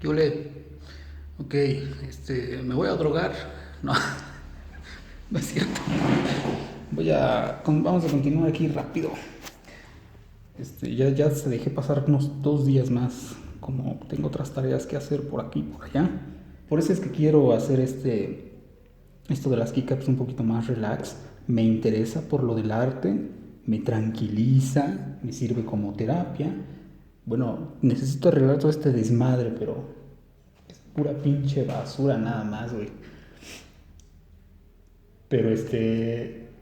Yo le, ok, me voy a drogar. No, no es cierto. Vamos a continuar aquí rápido. Ya se dejé pasar unos 2 días más, como tengo otras tareas que hacer por aquí y por allá. Por eso es que quiero hacer esto de las keycaps un poquito más relax. Me interesa por lo del arte, me tranquiliza, me sirve como terapia. Bueno, necesito arreglar todo este desmadre, pero es pura pinche basura nada más, güey. Pero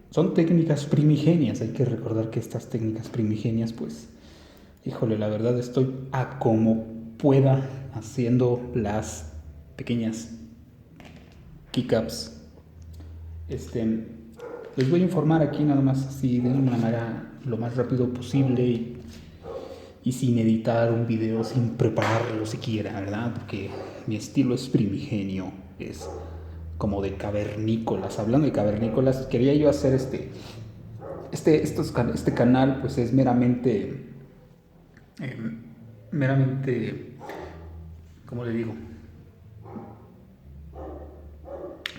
son técnicas primigenias. Hay que recordar que estas técnicas primigenias, pues, híjole, la verdad estoy a como pueda haciendo las pequeñas keycaps. Les voy a informar aquí nada más así de una manera lo más rápido posible y sin editar un video, sin prepararlo siquiera, ¿verdad? Porque mi estilo es primigenio, es como de cavernícolas. Hablando de cavernícolas, quería yo hacer este canal, pues es eh, meramente, ¿cómo le digo?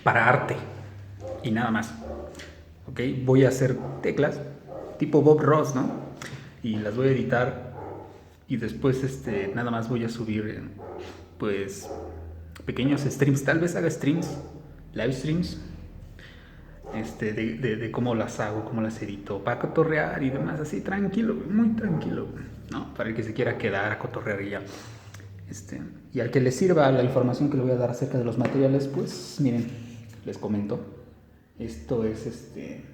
Para arte y nada más. ¿Ok? Voy a hacer teclas tipo Bob Ross, ¿no? Y las voy a editar y después nada más voy a subir pues pequeños streams, tal vez haga streams, live streams, de cómo las hago, cómo las edito, para cotorrear y demás, así tranquilo, muy tranquilo, ¿no? Para el que se quiera quedar a cotorrear y ya. Y al que le sirva la información que le voy a dar acerca de los materiales, pues miren, les comento. Esto es de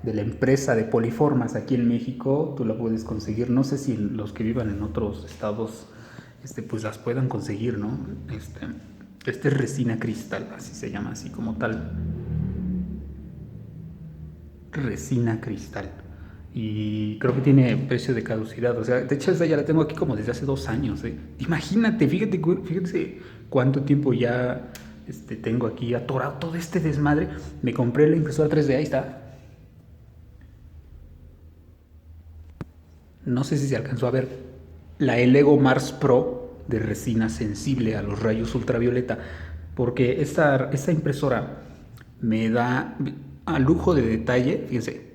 la empresa de Poliformas aquí en México. Tú la puedes conseguir. No sé si los que vivan en otros estados pues las puedan conseguir, ¿no? Este es resina cristal, así se llama, así como tal. Resina cristal. Y creo que tiene precio de caducidad. O sea, de hecho, esa ya la tengo aquí como desde hace 2 años. Imagínate, fíjate cuánto tiempo ya tengo aquí atorado todo este desmadre. Me compré la impresora 3D, ahí está. No sé si se alcanzó a ver. La Elego Mars Pro de resina sensible a los rayos ultravioleta. Porque esta impresora me da a lujo de detalle, fíjense,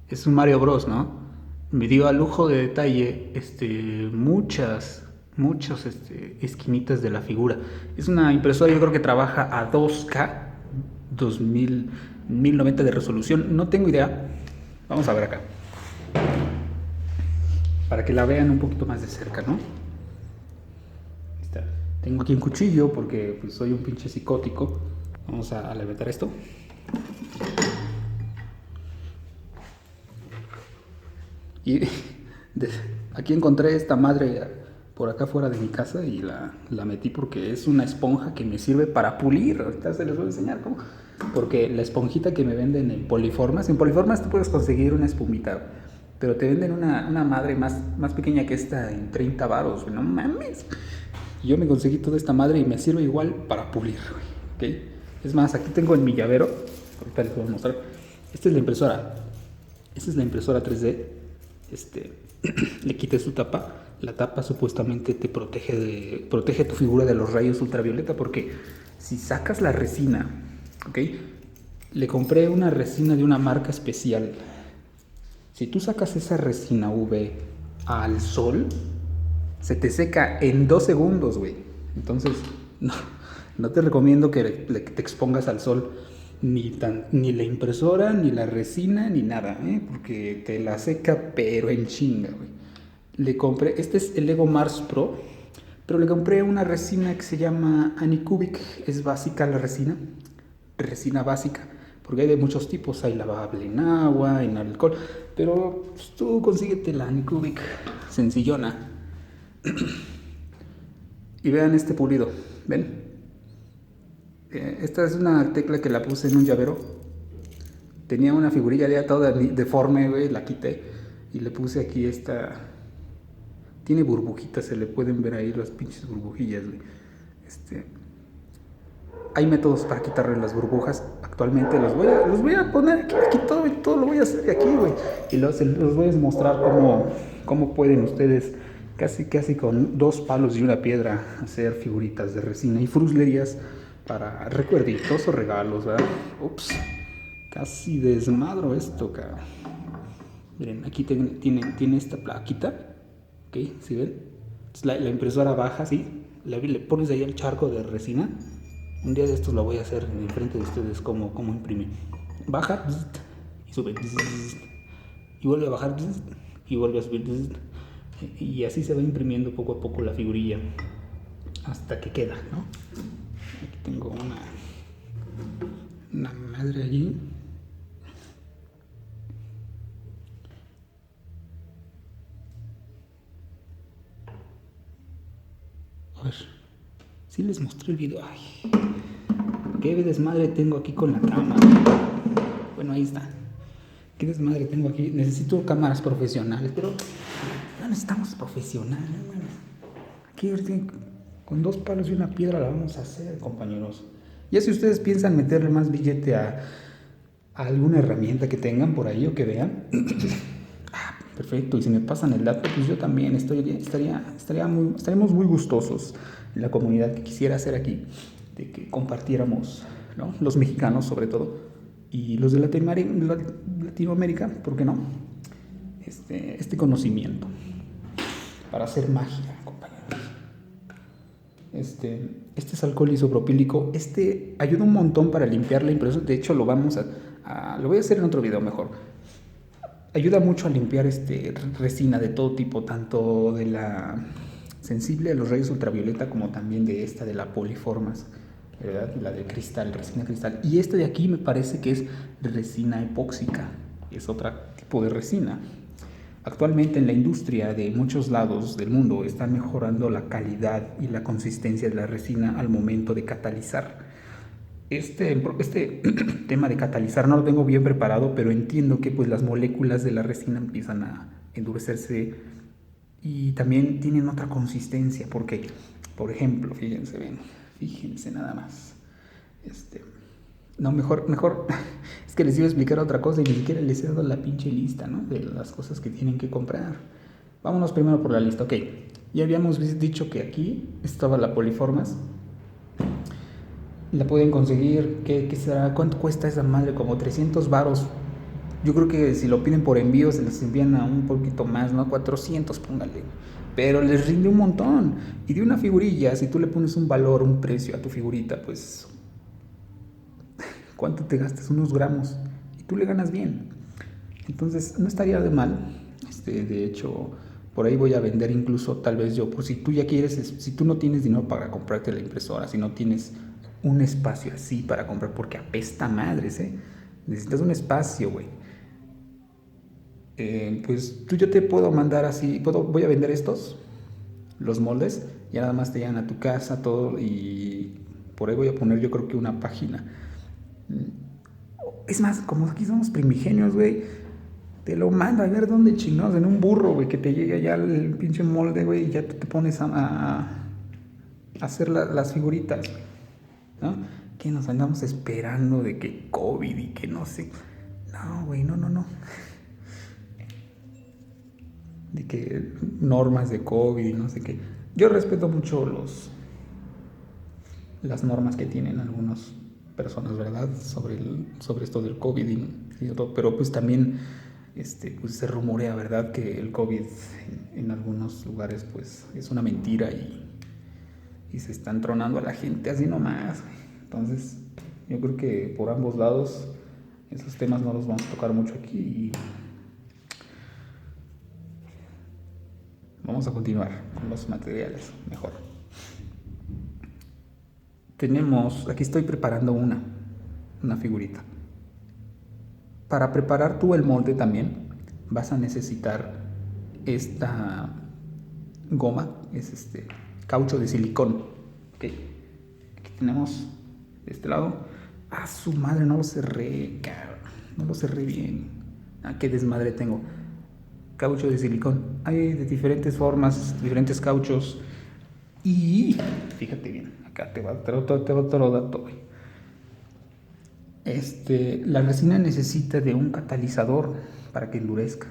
es un Mario Bros, ¿no? Me dio a lujo de detalle muchas esquinitas de la figura. Es una impresora, yo creo que trabaja a 2K, 2000, 1090 de resolución. No tengo idea. Vamos a ver acá. Para que la vean un poquito más de cerca, ¿no? Está. Tengo aquí un cuchillo porque pues, soy un pinche psicótico. Vamos a levantar esto. Y de, aquí encontré esta madre por acá fuera de mi casa y la metí porque es una esponja que me sirve para pulir. Ahorita se les voy a enseñar cómo. Porque la esponjita que me venden en Poliformas tú puedes conseguir una espumita, pero te venden una madre más pequeña que esta en 30 varos, no mames. Y yo me conseguí toda esta madre y me sirve igual para pulir, ¿ok? Es más, aquí tengo en mi llavero, ahorita les voy a mostrar. Esta es la impresora. Esta es la impresora 3D. Este, le quité su tapa. La tapa supuestamente te protege tu figura de los rayos ultravioleta porque si sacas la resina, ¿ok? Le compré una resina de una marca especial. Si tú sacas esa resina UV al sol, se te seca en 2 segundos, güey. Entonces, no te recomiendo que te expongas al sol ni la impresora, ni la resina, ni nada, porque te la seca, pero en chinga, güey. Le compré, este es el Lego Mars Pro, pero le compré una resina que se llama Anycubic. Es básica la resina básica, porque hay de muchos tipos, hay lavable en agua, en alcohol, pero pues, tú consíguete la Anycubic sencillona. Y vean este pulido, ¿ven? Esta es una tecla que la puse en un llavero. Tenía una figurilla ya toda deforme, güey, la quité y le puse aquí esta. Tiene burbujitas, se le pueden ver ahí las pinches burbujillas, güey. Este. hay métodos para quitarle las burbujas. Actualmente los voy a poner aquí todo lo voy a hacer de aquí, güey. Y los voy a mostrar cómo pueden ustedes casi con 2 palos y una piedra hacer figuritas de resina y fruslerías para recuerditos o regalos, ¿verdad? Ups, casi desmadro esto, cabrón. Miren, aquí tiene esta plaquita, ¿ok? ¿Sí ven? La impresora baja, ¿sí? Le pones ahí el charco de resina. Un día de estos lo voy a hacer en frente de ustedes cómo imprimir. Baja y sube y vuelve a bajar y vuelve a subir y así se va imprimiendo poco a poco la figurilla hasta que queda, ¿no? Aquí tengo una madre allí. A ver, sí les mostré el video. Ay, qué desmadre tengo aquí con la cámara. Bueno, ahí está. Qué desmadre tengo aquí. Necesito cámaras profesionales, pero no necesitamos profesionales, hermano. Aquí con 2 palos y una piedra la vamos a hacer, compañeros. Ya si ustedes piensan meterle más billete a alguna herramienta que tengan por ahí o que vean, perfecto. Y si me pasan el dato, pues yo también estaríamos muy gustosos en la comunidad que quisiera hacer aquí, de que compartiéramos, ¿no? Los mexicanos sobre todo, y los de Latinoamérica, ¿por qué no? Este conocimiento para hacer magia, compañeros. Este es alcohol isopropílico. Ayuda un montón para limpiar la impresora. De hecho, lo voy a hacer en otro video mejor. Ayuda mucho a limpiar resina de todo tipo, tanto de la sensible a los rayos ultravioleta como también de la poliformas, ¿verdad? La de cristal, resina cristal. Y de aquí me parece que es resina epóxica, es otro tipo de resina. Actualmente en la industria de muchos lados del mundo están mejorando la calidad y la consistencia de la resina al momento de catalizar. Este tema de catalizar no lo tengo bien preparado, pero entiendo que pues las moléculas de la resina empiezan a endurecerse y también tienen otra consistencia, porque, por ejemplo, fíjense nada más. No, mejor, es que les iba a explicar otra cosa y ni siquiera les he dado la pinche lista, ¿no? De las cosas que tienen que comprar. Vámonos primero por la lista, ok. Ya habíamos dicho que aquí estaba la poliformas. La pueden conseguir, ¿qué será? ¿Cuánto cuesta esa madre? Como 300 varos. Yo creo que si lo piden por envío se les envían a un poquito más, ¿no? 400, póngale. Pero les rinde un montón. Y de una figurilla, si tú le pones un valor, un precio a tu figurita, pues ¿cuánto te gastas? Unos gramos. Y tú le ganas bien. Entonces no estaría de mal. De hecho, por ahí voy a vender incluso tal vez yo, por si tú ya quieres, si tú no tienes dinero para comprarte la impresora, si no tienes un espacio así para comprar, porque apesta madres, necesitas un espacio, güey. Pues yo te puedo mandar así, voy a vender los moldes, ya nada más te llegan a tu casa, todo, y por ahí voy a poner yo creo que una página. Es más, como aquí somos primigenios, güey, te lo mando a ver dónde chingados, en un burro, güey, que te llegue ya el pinche molde, güey, y ya te pones a hacer las figuritas, ¿no? Que nos andamos esperando de que COVID y que no sé. No, güey, no. De que normas de COVID y no sé qué. Yo respeto mucho las normas que tienen algunas personas, ¿verdad? Sobre esto del COVID y todo, pero pues también pues se rumorea, ¿verdad? Que el COVID en algunos lugares pues es una mentira y se están tronando a la gente así nomás. Entonces yo creo que por ambos lados esos temas no los vamos a tocar mucho aquí y vamos a continuar con los materiales mejor. Aquí estoy preparando una figurita. Para preparar tú el molde también vas a necesitar esta goma, es caucho de silicón. Okay. Aquí tenemos de este lado. Ah, su madre, no lo cerré, cabrón. No lo cerré bien. Ah, qué desmadre tengo. Caucho de silicón. Hay de diferentes formas, diferentes cauchos. Y fíjate bien. Acá te va otro dato, güey. La resina necesita de un catalizador para que endurezca.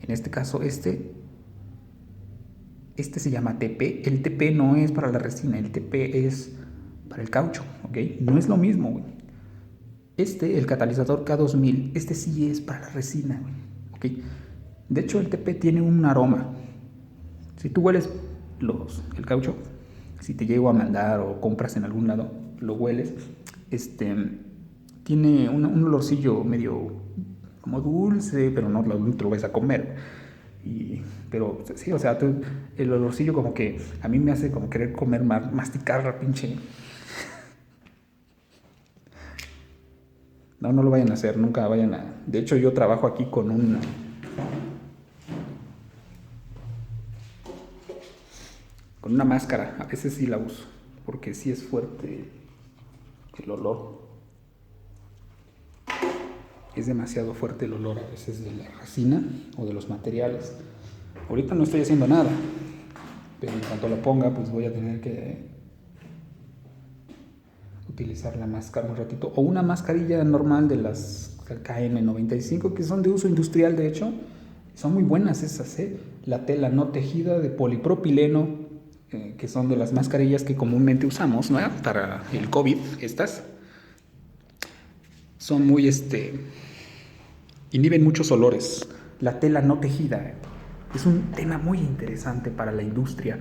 En este caso, este se llama TP. El TP no es para la resina, el TP es para el caucho, ¿ok? No es lo mismo, güey. El catalizador K2000, sí es para la resina, güey, ¿ok? De hecho, el TP tiene un aroma. Si tú hueles el caucho, si te llego a mandar o compras en algún lado, lo hueles, tiene un olorcillo medio como dulce, pero no te lo vas a comer. Pero sí, o sea, el olorcillo como que a mí me hace como querer comer, masticar la pinche. No, no lo vayan a hacer, nunca vayan a. De hecho, yo trabajo aquí con una máscara. A veces sí la uso, porque sí es fuerte el olor. Es demasiado fuerte el olor a veces de la resina o de los materiales. Ahorita no estoy haciendo nada, pero en cuanto lo ponga, pues voy a tener que utilizar la máscara un ratito. O una mascarilla normal de las KN95, que son de uso industrial, de hecho. Son muy buenas esas, ¿eh? La tela no tejida de polipropileno, que son de las mascarillas que comúnmente usamos, ¿no? Para el COVID, estas. Son muy, inhiben muchos olores. La tela no tejida es un tema muy interesante para la industria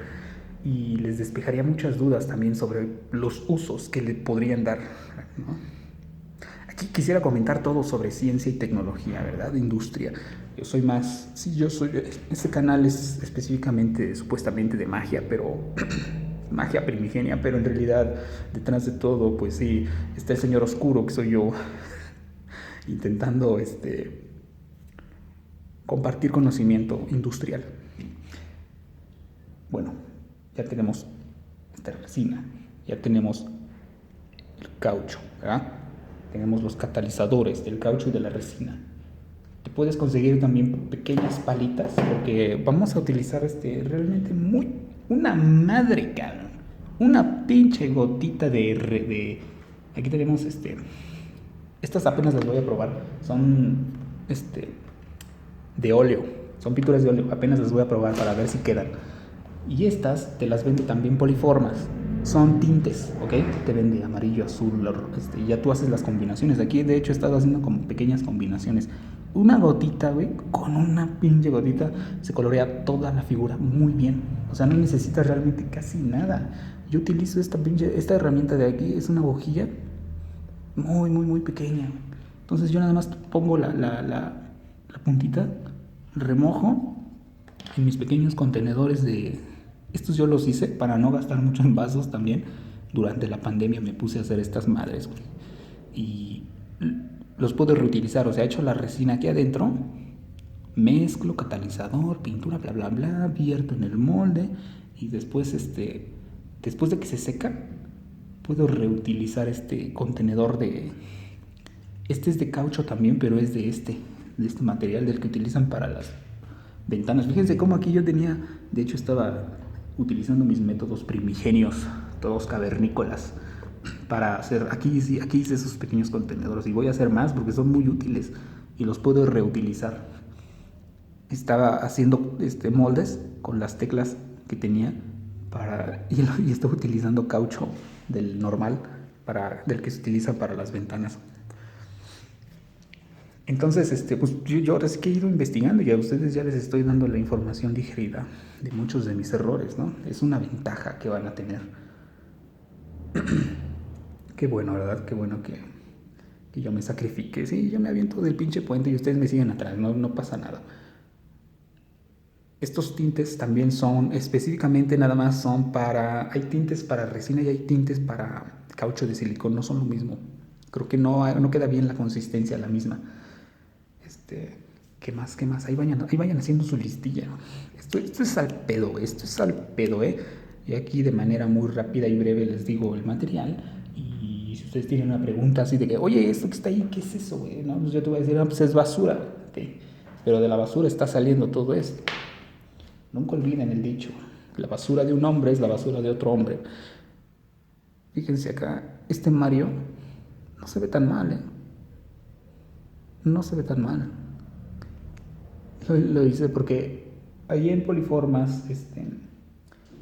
y les despejaría muchas dudas también sobre los usos que le podrían dar, ¿no? Aquí quisiera comentar todo sobre ciencia y tecnología, ¿verdad? Industria. Yo soy más, sí, este canal es específicamente, supuestamente de magia, pero magia primigenia, pero en realidad detrás de todo, pues sí, está el señor oscuro que soy yo, intentando compartir conocimiento industrial. Bueno, ya tenemos esta resina, ya tenemos el caucho, ¿verdad? Tenemos los catalizadores del caucho y de la resina. Te puedes conseguir también pequeñas palitas, porque vamos a utilizar realmente una madre, cabrón. Una pinche gotita de aquí tenemos estas apenas las voy a probar. Son de óleo. Son pinturas de óleo. Apenas las voy a probar para ver si quedan. Y estas te las vende también Poliformas. Son tintes, ¿ok? Te vende amarillo, azul, y ya tú haces las combinaciones. Aquí, de hecho, he estado haciendo como pequeñas combinaciones. Una gotita, güey, con una pinche gotita se colorea toda la figura muy bien. O sea, no necesitas realmente casi nada. Yo utilizo esta herramienta de aquí, es una hojilla muy, muy, muy pequeña. Entonces yo nada más pongo la puntita, remojo en mis pequeños contenedores de. Estos yo los hice para no gastar mucho en vasos también. Durante la pandemia me puse a hacer estas madres, güey. Y los puedo reutilizar. O sea, echo la resina aquí adentro, mezclo catalizador, pintura, bla, bla, bla, vierto en el molde. Y después, después de que se seca, puedo reutilizar este contenedor de. Este es de caucho también, pero es de este material del que utilizan para las ventanas. Fíjense cómo aquí yo tenía, de hecho estaba utilizando mis métodos primigenios, todos cavernícolas, para hacer, aquí hice esos pequeños contenedores y voy a hacer más porque son muy útiles y los puedo reutilizar. Estaba haciendo moldes con las teclas que tenía y estaba utilizando caucho del normal, del que se utiliza para las ventanas. Entonces, pues yo ahora sí que he ido investigando y a ustedes ya les estoy dando la información digerida de muchos de mis errores, ¿no? Es una ventaja que van a tener. Qué bueno, ¿verdad? Qué bueno que yo me sacrifique. Sí, yo me aviento del pinche puente y ustedes me siguen atrás, no pasa nada. Estos tintes también son, específicamente nada más son hay tintes para resina y hay tintes para caucho de silicón, no son lo mismo. Creo que no queda bien la consistencia la misma. ¿Qué más? Ahí vayan haciendo su listilla. Esto es al pedo, Y aquí de manera muy rápida y breve les digo el material. Y si ustedes tienen una pregunta así de que, oye, esto que está ahí, ¿qué es eso, güey? ¿No? Pues yo te voy a decir, pues es basura, ¿okay? Pero de la basura está saliendo todo esto. Nunca olviden el dicho, la basura de un hombre es la basura de otro hombre. Fíjense acá, este Mario no se ve tan mal, ¿eh? No se ve tan mal. Lo hice porque ahí en Poliformas,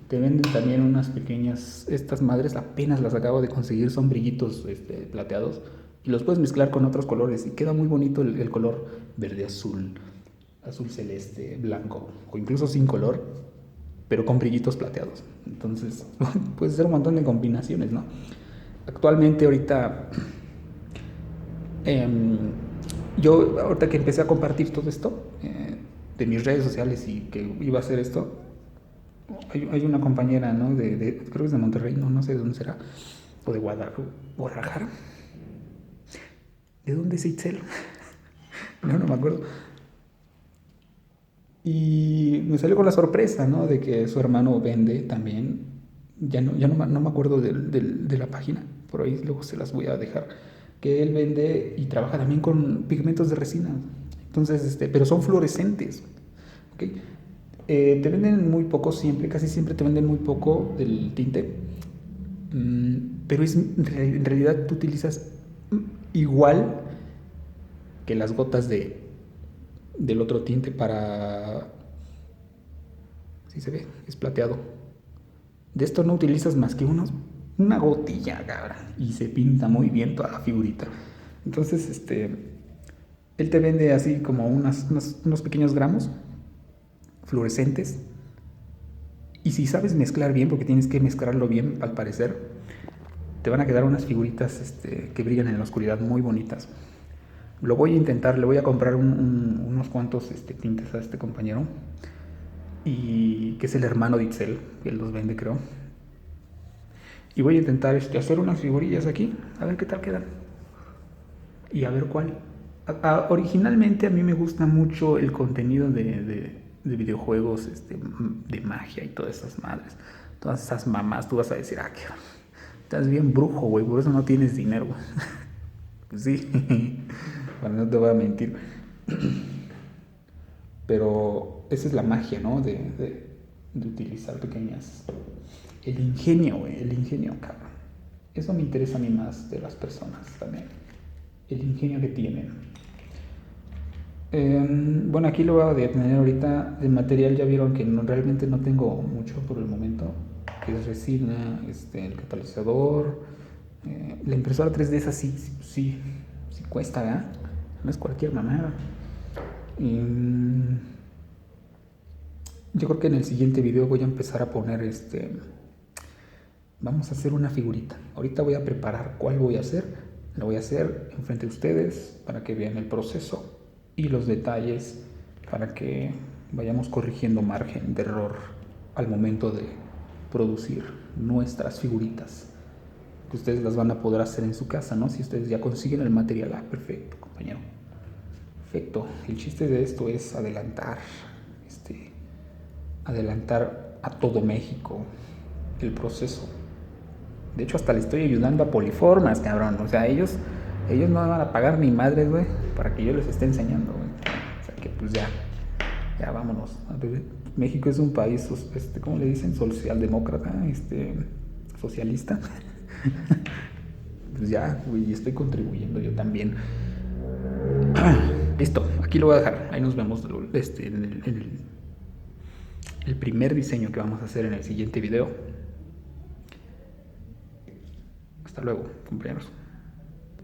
te venden también unas pequeñas, estas madres apenas las acabo de conseguir, son brillitos plateados y los puedes mezclar con otros colores y queda muy bonito el color verde, azul, azul celeste, blanco o incluso sin color, pero con brillitos plateados. Entonces, puedes hacer un montón de combinaciones, ¿no? Actualmente ahorita, em, yo ahorita que empecé a compartir todo esto de mis redes sociales y que iba a hacer esto, hay una compañera, ¿no? Creo que es de Monterrey, no sé de dónde será, o de Guadalajara. ¿De dónde es Itzel? No me acuerdo. Y me salió con la sorpresa, ¿no? De que su hermano vende también. No me acuerdo de la página, por ahí luego se las voy a dejar. Que él vende y trabaja también con pigmentos de resina. Entonces, pero son fluorescentes. ¿Ok? Te venden muy poco siempre, casi siempre te venden muy poco del tinte. Pero en realidad tú utilizas igual que las gotas del otro tinte para... Si se ve, es plateado. De esto no utilizas más que una gotilla, cabrón, y se pinta muy bien toda la figurita. Entonces, él te vende así como unos pequeños gramos fluorescentes. Y si sabes mezclar bien, porque tienes que mezclarlo bien al parecer, te van a quedar unas figuritas que brillan en la oscuridad muy bonitas. Lo voy a intentar, le voy a comprar unos cuantos tintes a este compañero. Y que es el hermano de Itzel, que él los vende, creo. Y voy a intentar hacer unas figurillas aquí, a ver qué tal quedan. Y a ver cuál. Originalmente a mí me gusta mucho el contenido de videojuegos, de magia y todas esas madres. Todas esas mamás, tú vas a decir, que estás bien brujo, güey, por eso no tienes dinero. Pues sí, bueno, no te voy a mentir. Pero esa es la magia, ¿no? De utilizar pequeñas... El ingenio, güey, el ingenio, cabrón. Eso me interesa a mí más de las personas también. El ingenio que tienen. Bueno, aquí lo voy a detener ahorita. De material ya vieron que realmente no tengo mucho por el momento. Que es resina, el catalizador. La impresora 3D esa sí cuesta, ¿verdad? No es cualquier mamada. Yo creo que en el siguiente video voy a empezar a poner vamos a hacer una figurita. Ahorita voy a preparar cuál voy a hacer. Lo voy a hacer enfrente de ustedes para que vean el proceso y los detalles para que vayamos corrigiendo margen de error al momento de producir nuestras figuritas. Que ustedes las van a poder hacer en su casa, ¿no? Si ustedes ya consiguen el material. Perfecto, compañero. Perfecto. El chiste de esto es adelantar a todo México el proceso. De hecho, hasta le estoy ayudando a Poliformas, cabrón. O sea, ellos no van a pagar ni madres, güey, para que yo les esté enseñando, güey. O sea, que pues ya vámonos. México es un país, ¿cómo le dicen? Socialdemócrata, socialista. Pues ya, güey, estoy contribuyendo yo también. Listo, aquí lo voy a dejar. Ahí nos vemos en el primer diseño que vamos a hacer en el siguiente video. Hasta luego, compañeros.